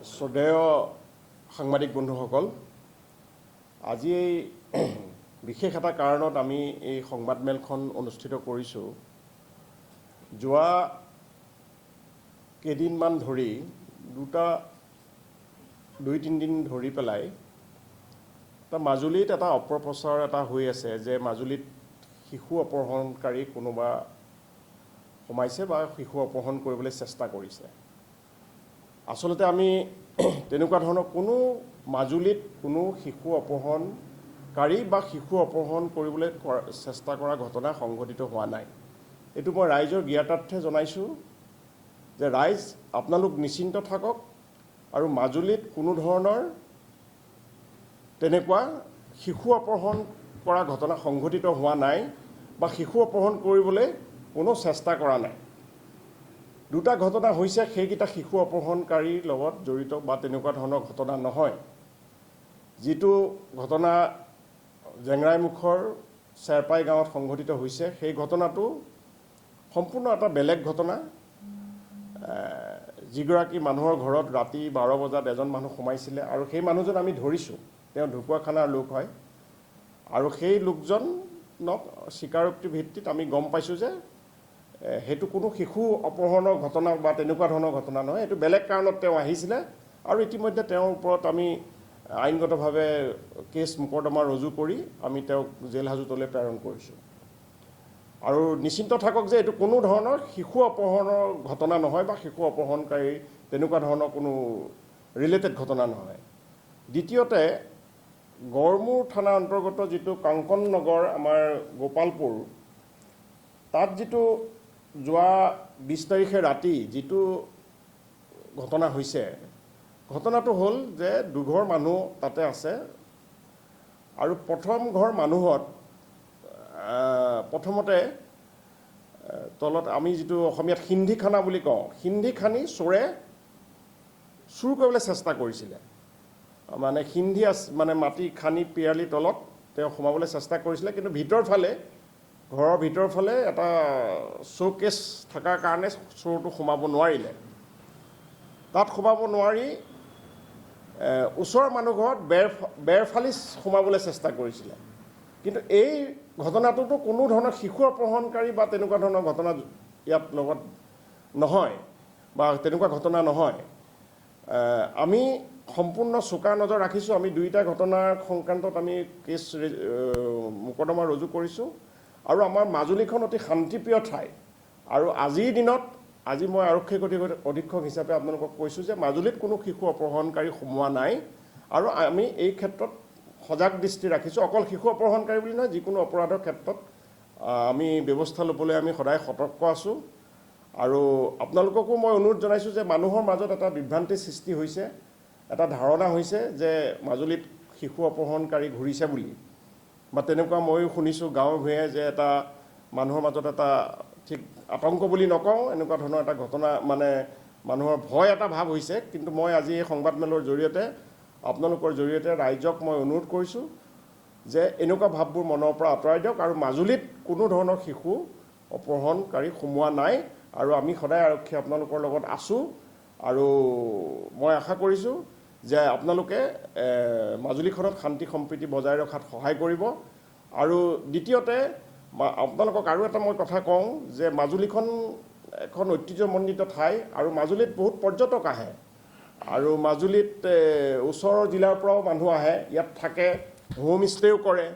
শ্ৰদ্ধেয় সাংবাদিক বন্ধুসকল, আজি এই বিশেষ এটা কাৰণত আমি এই সংবাদমেলখন অনুষ্ঠিত কৰিছোঁ। যোৱা কেইদিনমান ধৰি দুই তিনিদিন ধৰি পেলাই মাজুলীত এটা অপপ্ৰচাৰ এটা হৈ আছে যে মাজুলীত শিশু অপহৰণকাৰী কোনোবা সোমাইছে বা শিশু অপহৰণ কৰিবলৈ চেষ্টা কৰিছে। আচলতে আমি তেনেকুৱা ধৰণৰ কোনো মাজুলীত কোনো শিশু অপহৰণকাৰী বা শিশু অপহৰণ কৰিবলৈ চেষ্টা কৰা ঘটনা সংঘটিত হোৱা নাই। এইটো মই ৰাইজৰ জ্ঞাতাৰ্থে জনাইছোঁ যে ৰাইজ আপোনালোক নিশ্চিন্ত থাকক আৰু মাজুলীত কোনো ধৰণৰ তেনেকুৱা শিশু অপহৰণ কৰা ঘটনা সংঘটিত হোৱা নাই বা শিশু অপহৰণ কৰিবলৈ কোনো চেষ্টা কৰা নাই। দুটা ঘটনা হৈছে, সেইকেইটা শিশু অপহৰণকাৰীৰ লগত জড়িত বা তেনেকুৱা ধৰণৰ ঘটনা নহয়। যিটো ঘটনা জেংৰাইমুখৰ চেৰপাই গাঁৱত সংঘটিত হৈছে, সেই ঘটনাটো সম্পূৰ্ণ এটা বেলেগ ঘটনা। যিগৰাকী মানুহৰ ঘৰত ৰাতি 12 বজাত এজন মানুহ সোমাইছিলে আৰু সেই মানুহজন আমি ধৰিছোঁ, তেওঁ ঢকুৱাখানাৰ লোক হয় আৰু সেই লোকজনক স্বীকাৰোক্তি ভিত্তিত আমি গম পাইছোঁ যে সেইটো কোনো শিশু অপহৰণৰ ঘটনা বা তেনেকুৱা ধৰণৰ ঘটনা নহয়। এইটো বেলেগ কাৰণত তেওঁ আহিছিলে আৰু ইতিমধ্যে তেওঁৰ ওপৰত আমি আইনগতভাৱে কেছ মোকৰ্দমা ৰুজু কৰি আমি তেওঁক জেল হাজতলৈ প্ৰেৰণ কৰিছোঁ। আৰু নিশ্চিন্ত থাকক যে এইটো কোনো ধৰণৰ শিশু অপহৰণৰ ঘটনা নহয় বা শিশু অপহৰণকাৰী তেনেকুৱা ধৰণৰ কোনো ৰিলেটেড ঘটনা নহয়। দ্বিতীয়তে, গড়মূৰ থানা অন্তৰ্গত যিটো কাংকন নগৰ আমাৰ গোপালপুৰ, তাত যিটো যোৱা 20 তাৰিখে ৰাতি যিটো ঘটনা হৈছে, ঘটনাটো হ'ল যে দুঘৰ মানুহ তাতে আছে আৰু প্ৰথম ঘৰ মানুহত প্ৰথমতে তলত আমি যিটো অসমীয়াত সিন্ধি খানা বুলি কওঁ, সিন্ধি খানি চোৰে চুৰ কৰিবলৈ চেষ্টা কৰিছিলে। মানে সিন্ধি মানে মাটি খানি পিৰালি তলত তেওঁ সোমাবলৈ চেষ্টা কৰিছিলে, কিন্তু ঘৰৰ ভিতৰৰ ফালে এটা শ্ব'কেছ থকাৰ কাৰণে চোৰটো সোমাব নোৱাৰিলে। তাত সোমাব নোৱাৰি ওচৰৰ মানুহ ঘৰত বেৰ ফালি সোমাবলৈ চেষ্টা কৰিছিলে। কিন্তু এই ঘটনাটোতো কোনো ধৰণৰ শিশু অপহৰণকাৰী বা তেনেকুৱা ধৰণৰ ঘটনা ইয়াত লগত নহয় বা তেনেকুৱা ঘটনা নহয়। আমি সম্পূৰ্ণ চোকা নজৰ ৰাখিছোঁ। আমি দুইটা ঘটনাৰ সংক্ৰান্তত আমি কেছ মোকৰ্দমা ৰুজু কৰিছোঁ আৰু আমাৰ মাজুলীখন অতি শান্তিপ্ৰিয় ঠাই। আৰু আজিৰ দিনত আজি মই আৰক্ষী অধীক্ষক হিচাপে আপোনালোকক কৈছোঁ যে মাজুলীত কোনো শিশু অপহৰণকাৰী সোমোৱা নাই আৰু আমি এই ক্ষেত্ৰত সজাগ দৃষ্টি ৰাখিছোঁ। অকল শিশু অপহৰণকাৰী বুলি নহয়, যিকোনো অপৰাধৰ ক্ষেত্ৰত আমি ব্যৱস্থা ল'বলৈ আমি সদায় সতৰ্ক আছোঁ। আৰু আপোনালোককো মই অনুৰোধ জনাইছোঁ যে মানুহৰ মাজত এটা বিভ্ৰান্তিৰ সৃষ্টি হৈছে, এটা ধাৰণা হৈছে যে মাজুলীত শিশু অপহৰণকাৰী ঘূৰিছে বুলি বা তেনেকুৱা ময়ো শুনিছোঁ গাঁৱে ভূঞে যে এটা মানুহৰ মাজত এটা ঠিক আতংক বুলি নকওঁ, এনেকুৱা ধৰণৰ এটা ঘটনা মানে মানুহৰ ভয় এটা ভাৱ হৈছে। কিন্তু মই আজি এই সংবাদমেলৰ জৰিয়তে আপোনালোকৰ জৰিয়তে ৰাইজক মই অনুৰোধ কৰিছোঁ যে এনেকুৱা ভাৱবোৰ মনৰ পৰা আঁতৰাই দিয়ক আৰু মাজুলীত কোনো ধৰণৰ শিশু অপহৰণকাৰী সোমোৱা নাই আৰু আমি সদায় আৰক্ষী আপোনালোকৰ লগত আছোঁ। আৰু মই আশা কৰিছোঁ যে আপোনালোকে মাজুলীখনত শান্তি সম্প্ৰীতি বজাই ৰখাত সহায় কৰিব। আৰু দ্বিতীয়তে, আপোনালোকক আৰু এটা মই কথা কওঁ যে মাজুলীখন এখন ঐতিহ্যমণ্ডিত ঠাই আৰু মাজুলীত বহুত পৰ্যটক আহে আৰু মাজুলীত ওচৰৰ জিলাৰ পৰাও মানুহ আহে, ইয়াত থাকে, হোম ষ্টেও কৰে,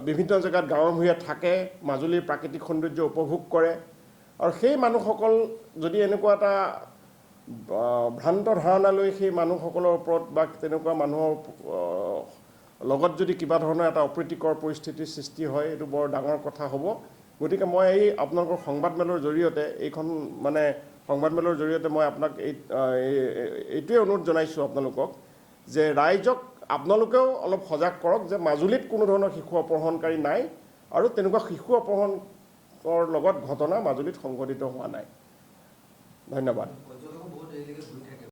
বিভিন্ন জেগাত গাঁৱে ভূঞে থাকে, মাজুলীৰ প্ৰাকৃতিক সৌন্দৰ্য উপভোগ কৰে। আৰু সেই মানুহসকল যদি এনেকুৱা এটা ভ্ৰান্ত ধাৰণা লৈ সেই মানুহসকলৰ ওপৰত বা তেনেকুৱা মানুহৰ লগত যদি কিবা ধৰণৰ এটা অপ্ৰীতিকৰ পৰিস্থিতিৰ সৃষ্টি হয়, এইটো বৰ ডাঙৰ কথা হ'ব। গতিকে মই এই আপোনালোকৰ সংবাদমেলৰ জৰিয়তে সংবাদমেলৰ জৰিয়তে মই আপোনাক এইটোৱে অনুৰোধ জনাইছোঁ আপোনালোকক যে ৰাইজক আপোনালোকেও অলপ সজাগ কৰক যে মাজুলীত কোনো ধৰণৰ শিশু অপহৰণকাৰী নাই আৰু তেনেকুৱা শিশু অপহৰণৰ লগত ঘটনা মাজুলীত সংঘটিত হোৱা নাই। ধন্যবাদ।